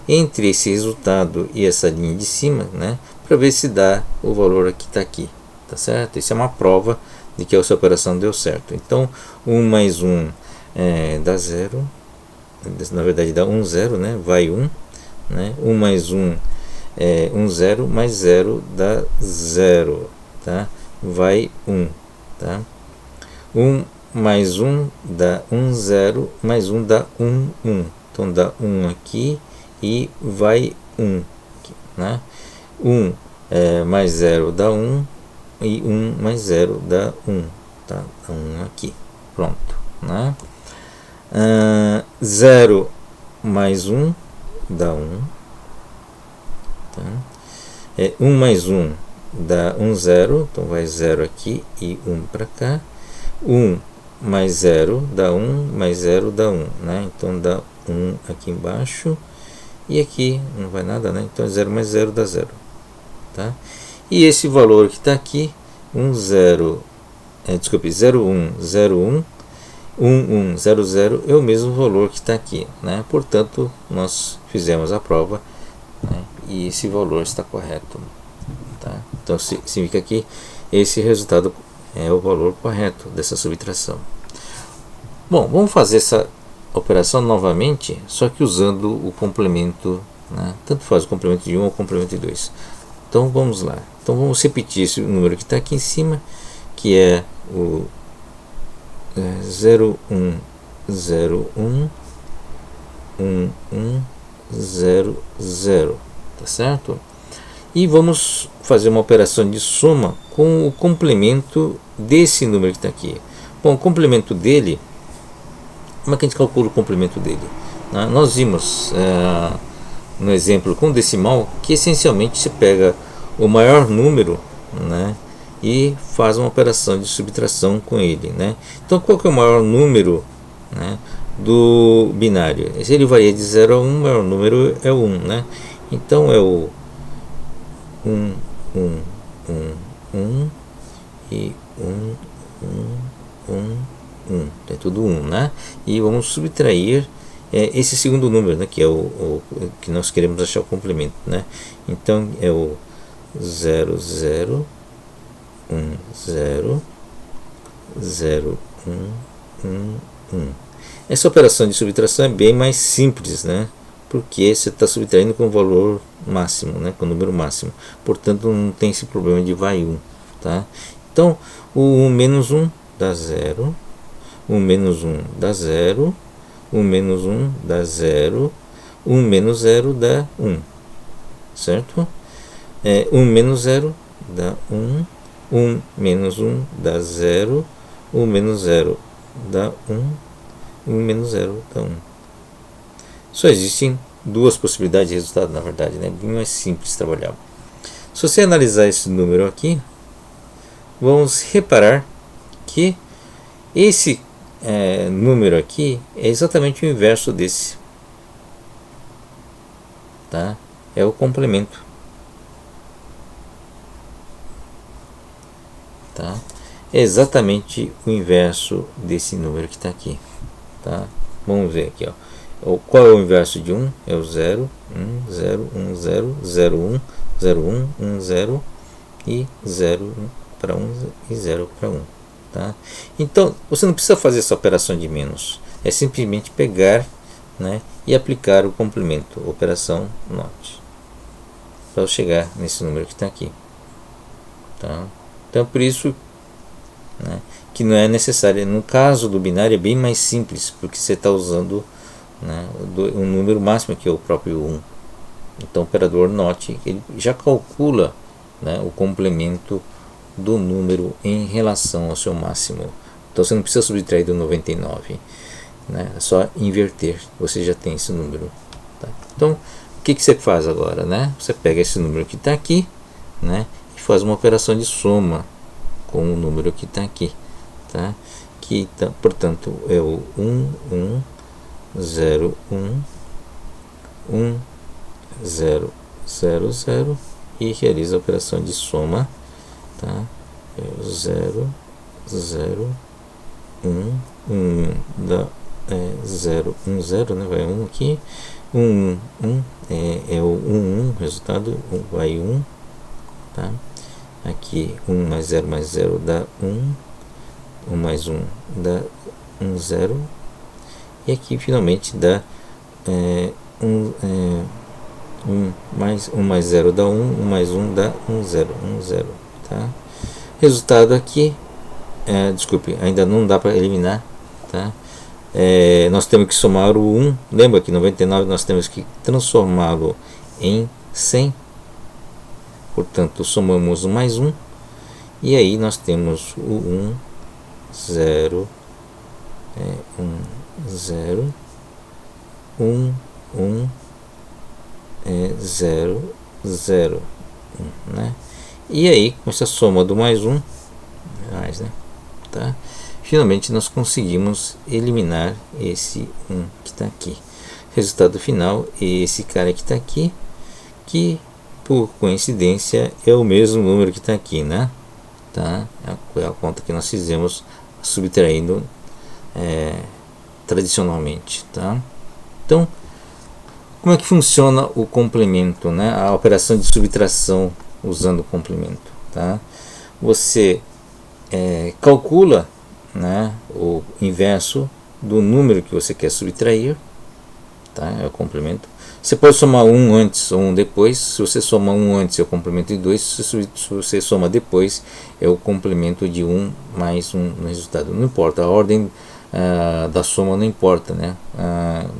entre esse resultado e essa linha de cima, né, para ver se dá o valor que está aqui, tá certo? Isso é uma prova de que essa operação deu certo. Então 1 mais 1 dá 0, na verdade dá 1, 0, né, vai 1, né? 1 mais 1 1, 0, mais 0 dá 0, tá? Vai 1, tá? 1 mais 1 dá 1, 0, mais 1 dá 1, 1. Então dá 1 aqui e vai 1, aqui, né? 1 mais 0 dá 1, e 1 mais 0 dá 1, tá? 1 aqui, pronto, né? 0 mais 1 dá 1, tá? 1 mais 1 dá 1, 0, então vai 0 aqui e 1 para cá. 1 mais 0 dá 1, mais 0 dá 1, né? Então dá 1 aqui embaixo, e aqui não vai nada, né? Então 0 mais 0 dá 0, tá? E esse valor que está aqui, 1, 0, desculpe, 0, 1, 0, 1, 1, 1, 0, 0 é o mesmo valor que está aqui, né? Portanto, nós fizemos a prova, né? E esse valor está correto, tá? Então significa que esse resultado é o valor correto dessa subtração. Bom, vamos fazer essa operação novamente, só que usando o complemento, né? Tanto faz o complemento de 1 ou o complemento de 2. Então vamos lá. Então vamos repetir esse número que está aqui em cima, que é o 0, 1, 0, 1, 1, 1, 0, 0, tá certo? E vamos fazer uma operação de soma com o complemento desse número que está aqui. Bom, o complemento dele, como é que a gente calcula o complemento dele? Nós vimos no exemplo com decimal que essencialmente se pega o maior número, né, e faz uma operação de subtração com ele, né? Então qual que é o maior número, né, do binário? Se ele varia de 0 a 1, o maior número é o 1, né? Então é o 1, 1, 1, 1 e 1, do 1, né? E vamos subtrair esse segundo número, né? Que é o que nós queremos achar o complemento, né? Então é o 0, 0, 1, 0, 0, 1, 1, 1. Essa operação de subtração é bem mais simples, né? Porque você está subtraindo com o valor máximo, né? Com o número máximo. Portanto, não tem esse problema de vai 1, tá? Então, o 1 menos 1 dá 0. 1 menos 1 dá 0. 1 menos 1 dá 0. 1 menos 0 dá 1. Certo? 1 menos 0 dá 1. 1 menos 1 dá 0. 1 menos 0 dá 1. 1 menos 0 dá 1. Só existem duas possibilidades de resultado, na verdade, né? Bem mais simples de trabalhar. Se você analisar esse número aqui, vamos reparar que esse número aqui é exatamente o inverso desse, tá? É o complemento, tá? É exatamente o inverso desse número que está aqui, tá? Vamos ver aqui, ó. Qual é o inverso de 1? É o 0, 1, 0, 1, 0, 0, 1, 0, 1, 1, 0 e 0 para 1 e 0 para 1. Tá? Então, você não precisa fazer essa operação de menos. É simplesmente pegar, né, e aplicar o complemento, operação NOT, para chegar nesse número que está aqui. Tá? Então, por isso, né, que não é necessário. No caso do binário é bem mais simples, porque você está usando, né, um número máximo, que é o próprio 1. Então o operador NOT ele já calcula, né, o complemento do número em relação ao seu máximo. Então você não precisa subtrair do 99, né, é só inverter, você já tem esse número. Tá? Então o que você faz agora? Né? Você pega esse número que está aqui, né, e faz uma operação de soma com o número que está aqui. Tá? Que tá, portanto é o 1, 1, 0, 1, 1, 0, 0, 0 e realiza a operação de soma, tá? É o 0, 0, 1, 1 dá 0, 1, 0, né? Vai 1 aqui, 1, 1 é o 1, 1, resultado vai 1, tá? Aqui 1 mais 0 dá 1, 1 mais 1 dá 1, 0. E aqui finalmente dá 1 mais 0 dá 1, 1 mais 1 dá 1, 0, 1, 0. Tá? Resultado aqui, desculpe, ainda não dá para eliminar. Tá? Nós temos que somar o 1, lembra que 99 nós temos que transformá-lo em 100. Portanto, somamos o mais 1 e aí nós temos o 1, 0, 1, 0, 1, 1, 0, 0, 1, né? E aí, com essa soma do mais 1, mais, né? Tá? Finalmente nós conseguimos eliminar esse 1 que está aqui. Resultado final é esse cara que está aqui, que por coincidência é o mesmo número que está aqui, né? Tá? É a conta que nós fizemos subtraindo tradicionalmente, tá? Então, como é que funciona o complemento, né? A operação de subtração usando o complemento, tá? Você calcula, né, o inverso do número que você quer subtrair, tá? É o complemento. Você pode somar um antes ou um depois. Se você soma um antes é o complemento de 2, se você soma depois é o complemento de 1 mais 1 no resultado. Não importa, a ordem da soma não importa, né?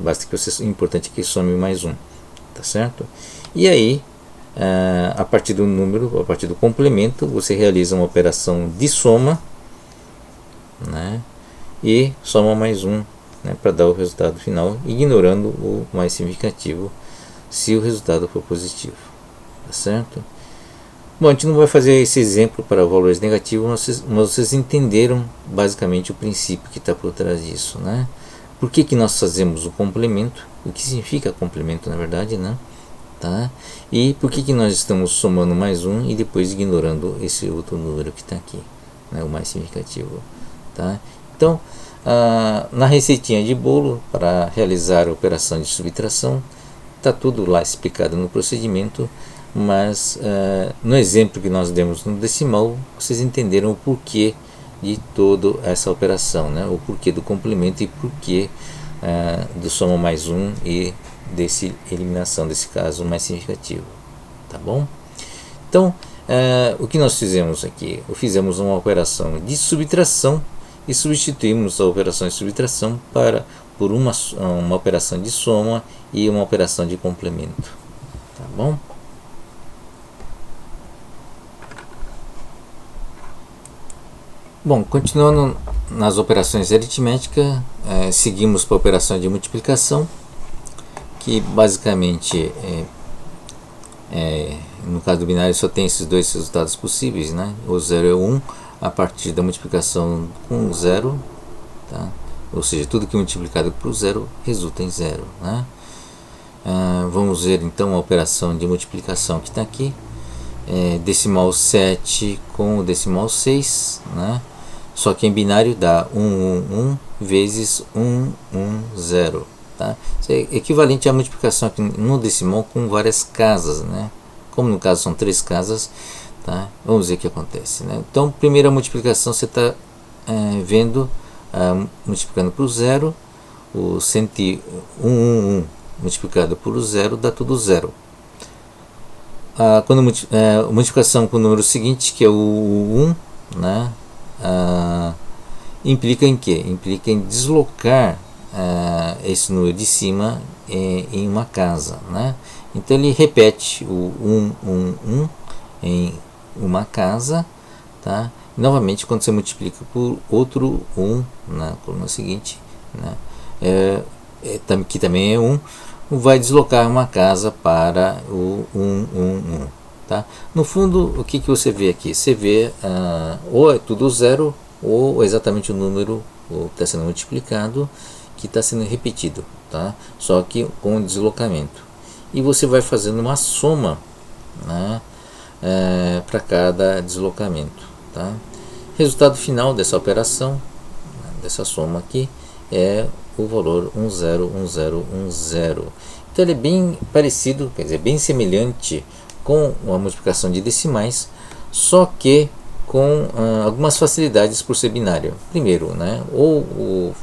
Basta que você, importante que some mais 1, tá certo? E aí, a partir do número, a partir do complemento, você realiza uma operação de soma, né? E soma mais 1, né, para dar o resultado final, ignorando o mais significativo se o resultado for positivo, tá certo? Bom, a gente não vai fazer esse exemplo para valores negativos, mas vocês entenderam basicamente o princípio que está por trás disso, né? Por que nós fazemos o complemento, o que significa complemento na verdade, né? Tá? E por que nós estamos somando mais 1 e depois ignorando esse outro número que está aqui, né, o mais significativo, tá? Então, Na receitinha de bolo para realizar a operação de subtração, está tudo lá explicado no procedimento, mas no exemplo que nós demos no decimal, vocês entenderam o porquê de toda essa operação, né? O porquê do complemento e porquê do soma mais um e desse eliminação, desse caso mais significativo, tá bom? Então, o que nós fizemos aqui? Fizemos uma operação de subtração e substituímos a operação de subtração por uma operação de soma e uma operação de complemento, tá bom? Bom, continuando nas operações aritméticas, seguimos para a operação de multiplicação, que basicamente no caso do binário só tem esses dois resultados possíveis, né? O 0 e o 1 a partir da multiplicação com 0, tá? Ou seja, tudo que é multiplicado por 0 resulta em 0, né? Vamos ver então a operação de multiplicação que está aqui. Decimal 7 com o decimal 6, né? Só que em binário dá 1, 1, 1 vezes 1, 1, 0. Tá? Isso é equivalente à multiplicação aqui no decimal com várias casas, né? Como no caso são 3 casas, tá? Vamos ver o que acontece, né? Então, primeira multiplicação você está vendo multiplicando por 0, o 101 multiplicado por 0 dá tudo 0. Quando multiplicação com o número seguinte, que é o 1, né? Implica em quê? Implica em deslocar esse número de cima em uma casa, né? Então ele repete o 1, 1, 1 em uma casa, tá? E, novamente, quando você multiplica por outro 1 na coluna seguinte, né? Que também é 1, vai deslocar uma casa para o 1, 1, 1. Tá? No fundo, o que você vê aqui? Você vê ou é tudo 0 ou exatamente o número que está sendo multiplicado que está sendo repetido, tá? Só que com deslocamento. E você vai fazendo uma soma, né, para cada deslocamento. Tá? Resultado final dessa operação, dessa soma aqui, é o valor 101010. Então ele é bem parecido, quer dizer, bem semelhante com a multiplicação de decimais, só que com algumas facilidades por ser binário. Primeiro, né, ou o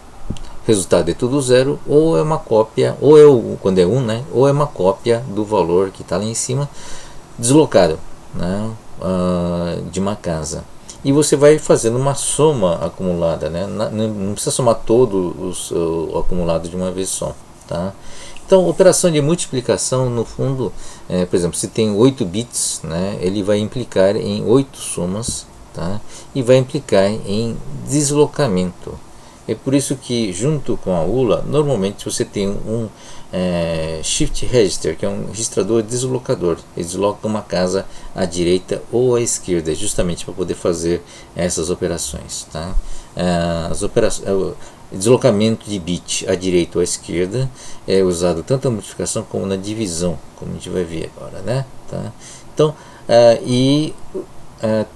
resultado é tudo 0, ou é uma cópia, ou quando é 1, né, ou é uma cópia do valor que está lá em cima, deslocado, né, de uma casa. E você vai fazendo uma soma acumulada, né? Não precisa somar todo o acumulado de uma vez só, tá? Então, operação de multiplicação, no fundo, por exemplo, se tem 8 bits, né, ele vai implicar em 8 somas, tá? E vai implicar em deslocamento. É por isso que, junto com a ULA, normalmente você tem um Shift Register, que é um registrador deslocador. Ele desloca uma casa à direita ou à esquerda, justamente para poder fazer essas operações. Tá? Deslocamento de bit à direita ou à esquerda é usado tanto na multiplicação como na divisão, como a gente vai ver agora. Né? Tá? Então,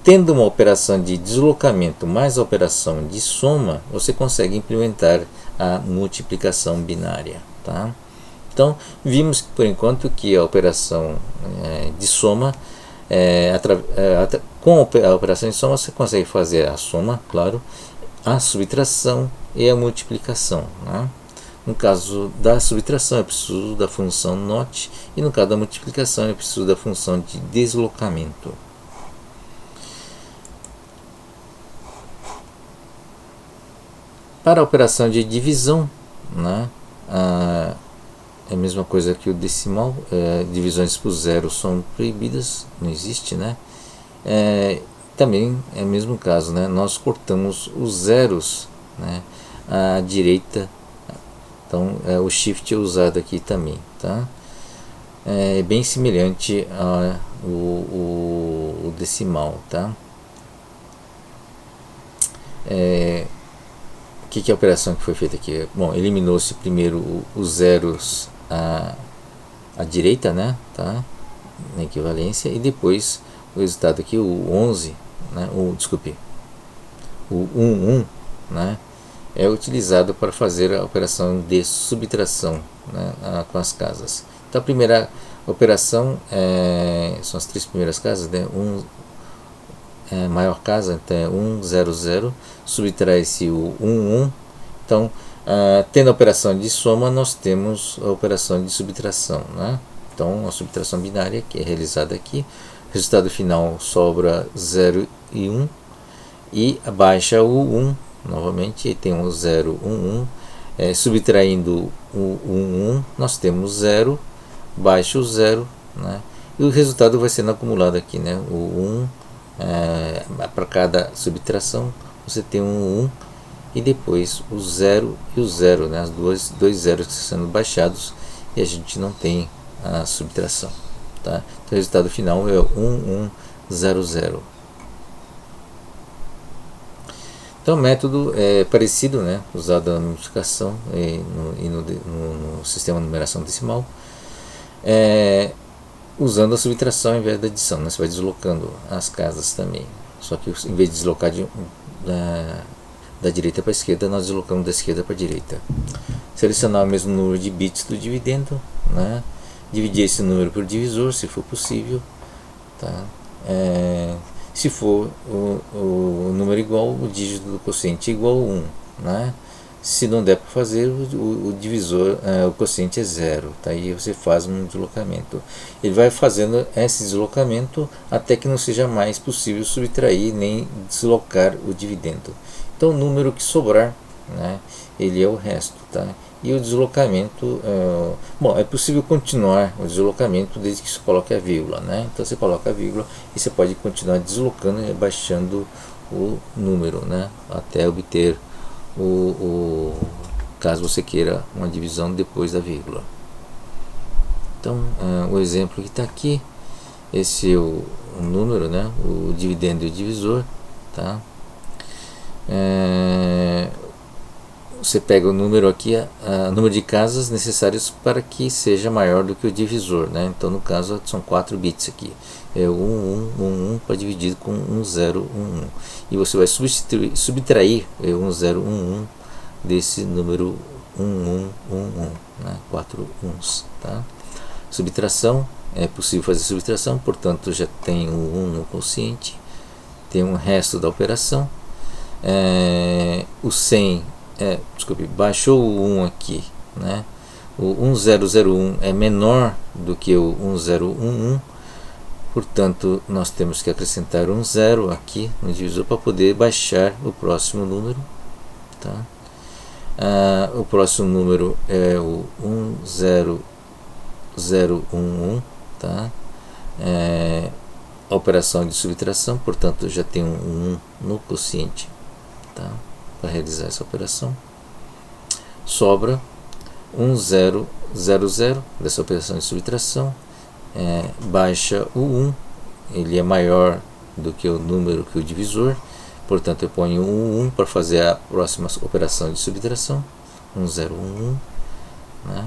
tendo uma operação de deslocamento mais a operação de soma, você consegue implementar a multiplicação binária. Tá? Então, vimos por enquanto que a operação de soma, com a operação de soma você consegue fazer a soma, claro, a subtração e a multiplicação. Né? No caso da subtração, eu preciso da função NOT, e no caso da multiplicação, eu preciso da função de deslocamento. Para a operação de divisão, né, é a mesma coisa que o decimal, divisões por 0 são proibidas, não existe, né? Também é o mesmo caso, né? Nós cortamos os zeros, né, à direita, então o shift é usado aqui também, tá? É bem semelhante ao decimal, tá? O que é a operação que foi feita aqui? Bom, eliminou-se primeiro os zeros à direita, né, tá? Na equivalência, e depois o resultado aqui, o 11, né, desculpe, o 1, 1, né, é utilizado para fazer a operação de subtração, né, com as casas. Então a primeira operação são as três primeiras casas, né? Maior casa, então é 1, 0, 0, subtrai-se o 1, 1. Então, tendo a operação de soma, nós temos a operação de subtração, né? Então, a subtração binária, que é realizada aqui, resultado final sobra 0 e 1, e baixa o 1, novamente, e tem um 0, 1, 1, subtraindo o 1, 1, nós temos 0, baixa o 0, né? E o resultado vai sendo acumulado aqui, né? O 1, para cada subtração, você tem um 1, e depois o 0 e o 0, né? Os dois zeros sendo baixados, e a gente não tem a subtração, tá? Então o resultado final é 1, 1, 0, 0. Então o método é parecido, né? Usado na multiplicação e no sistema de numeração decimal, usando a subtração ao invés da adição, né? Você vai deslocando as casas também, só que em vez de deslocar da direita para a esquerda, nós deslocamos da esquerda para a direita. Selecionar o mesmo número de bits do dividendo, né? Dividir esse número por divisor, se for possível, tá? Se for o número igual, o dígito do quociente é igual a 1, né? Se não der para fazer, o divisor, o quociente é 0, tá? Aí você faz um deslocamento. Ele vai fazendo esse deslocamento até que não seja mais possível subtrair nem deslocar o dividendo. Então o número que sobrar, né, ele é o resto, tá? E o deslocamento, bom, é possível continuar o deslocamento desde que você coloque a vírgula, né? Então você coloca a vírgula e você pode continuar deslocando e abaixando o número, né, até obter caso você queira uma divisão depois da vírgula. Então o exemplo que está aqui, esse é o número, né, o dividendo e o divisor, tá? Você pega o número aqui, o número de casas necessários para que seja maior do que o divisor, né? Então no caso são 4 bits aqui, é 1, 1, 1, 1 para dividir com 1, 0, 1, 1, e você vai subtrair 1, 0, 1, 1 desse número 1, 1, 1, 1, né? 4 uns, tá? Subtração, é possível fazer subtração, portanto já tem o 1 no quociente, tem um resto da operação. O 100, desculpe, baixou o 1 aqui, né? O 1001 é menor do que o 1011, portanto nós temos que acrescentar um 0 aqui no divisor para poder baixar o próximo número, tá? O próximo número é o 10011, tá? A operação de subtração, portanto já tem um 1 no quociente, tá? Para realizar essa operação sobra 1000 dessa operação de subtração, baixa o 1, ele é maior do que o número que o divisor, portanto eu ponho um 1 para fazer a próxima operação de subtração, 1011, né?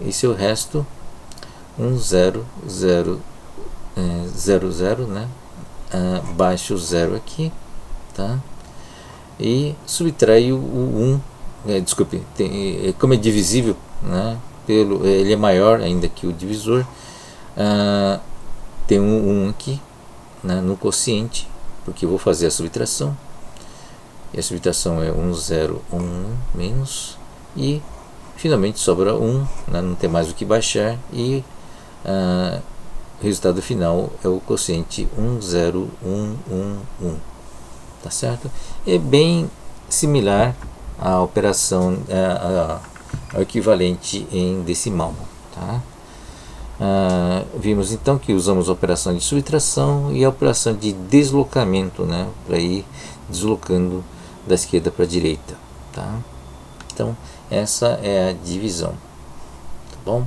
E se o resto 1000, né? Baixa o 0 aqui, tá? E subtrai o 1, desculpe, como é divisível, né, ele é maior ainda que o divisor, tem um 1 aqui, né, no quociente, porque eu vou fazer a subtração, e a subtração é 1011 menos, e finalmente sobra 1, né, não tem mais o que baixar, e o resultado final é o quociente 10111, tá certo? É bem similar à operação, ao equivalente em decimal, tá? Vimos então que usamos a operação de subtração e a operação de deslocamento, né, para ir deslocando da esquerda para a direita, tá? Então essa é a divisão, tá bom?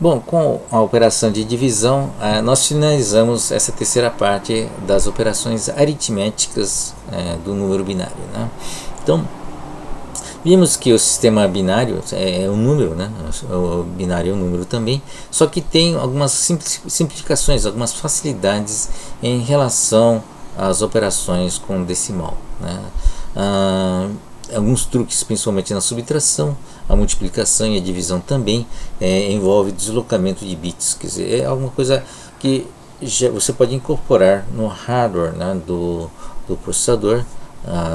Bom, com a operação de divisão, nós finalizamos essa terceira parte das operações aritméticas do número binário, né? Então, Vimos que o sistema binário é um número, né? O binário é um número também, só que tem algumas simplificações, algumas facilidades em relação às operações com decimal, né? Alguns truques, principalmente na subtração, a multiplicação e a divisão também envolve deslocamento de bits, quer dizer, é alguma coisa que você pode incorporar no hardware, né, do processador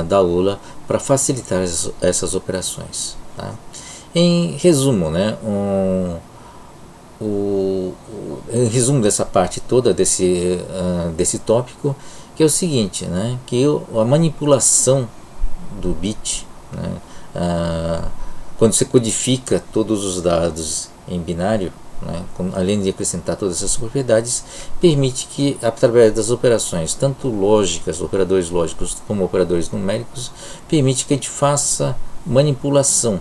da ULA para facilitar essas operações. Tá? Em resumo, né, em resumo dessa parte toda desse tópico, que é o seguinte, né, que a manipulação do bit, né, quando você codifica todos os dados em binário, né, além de acrescentar todas essas propriedades, permite que, através das operações, tanto lógicas, operadores lógicos, como operadores numéricos, permite que a gente faça manipulação,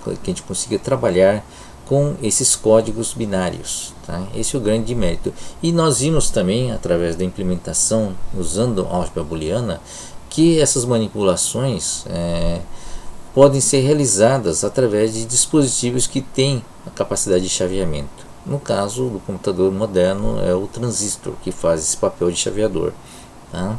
que a gente consiga trabalhar com esses códigos binários. Tá? Esse é o grande mérito. E nós vimos também, através da implementação, usando álgebra booleana, que essas manipulações podem ser realizadas através de dispositivos que têm a capacidade de chaveamento. No caso do computador moderno é o transistor que faz esse papel de chaveador. Tá?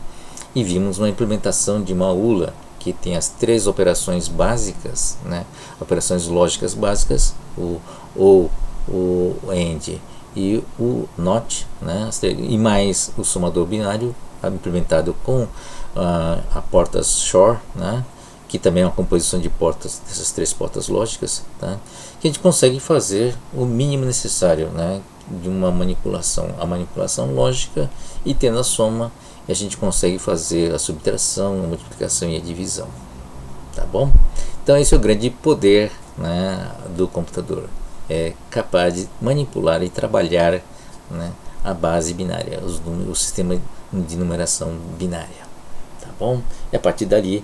E vimos uma implementação de uma ULA que tem as três operações básicas, né? Operações lógicas básicas, o OR, o AND e o NOT, né? E mais o somador binário implementado com a portas SHORE, né? Que também é uma composição de portas, dessas três portas lógicas, tá? Que a gente consegue fazer o mínimo necessário, né, de uma manipulação, a manipulação lógica, e tendo a soma, a gente consegue fazer a subtração, a multiplicação e a divisão. Tá bom? Então esse é o grande poder, né, do computador. É capaz de manipular e trabalhar, né, a base binária, o sistema de numeração binária. Tá bom? E a partir dali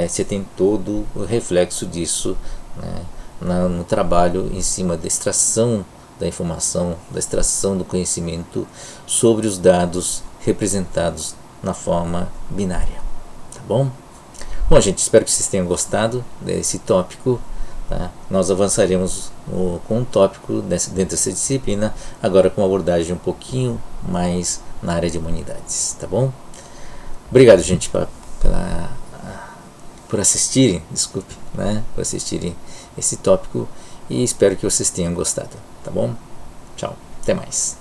você tem todo o reflexo disso, né, no trabalho em cima da extração da informação, da extração do conhecimento sobre os dados representados na forma binária. Tá bom? Bom, gente, espero que vocês tenham gostado desse tópico. Tá? Nós avançaremos com um tópico dentro dessa disciplina, agora com uma abordagem um pouquinho mais na área de humanidades. Tá bom? Obrigado, gente, por assistirem, desculpe, né, por assistirem esse tópico, e espero que vocês tenham gostado, tá bom? Tchau, até mais.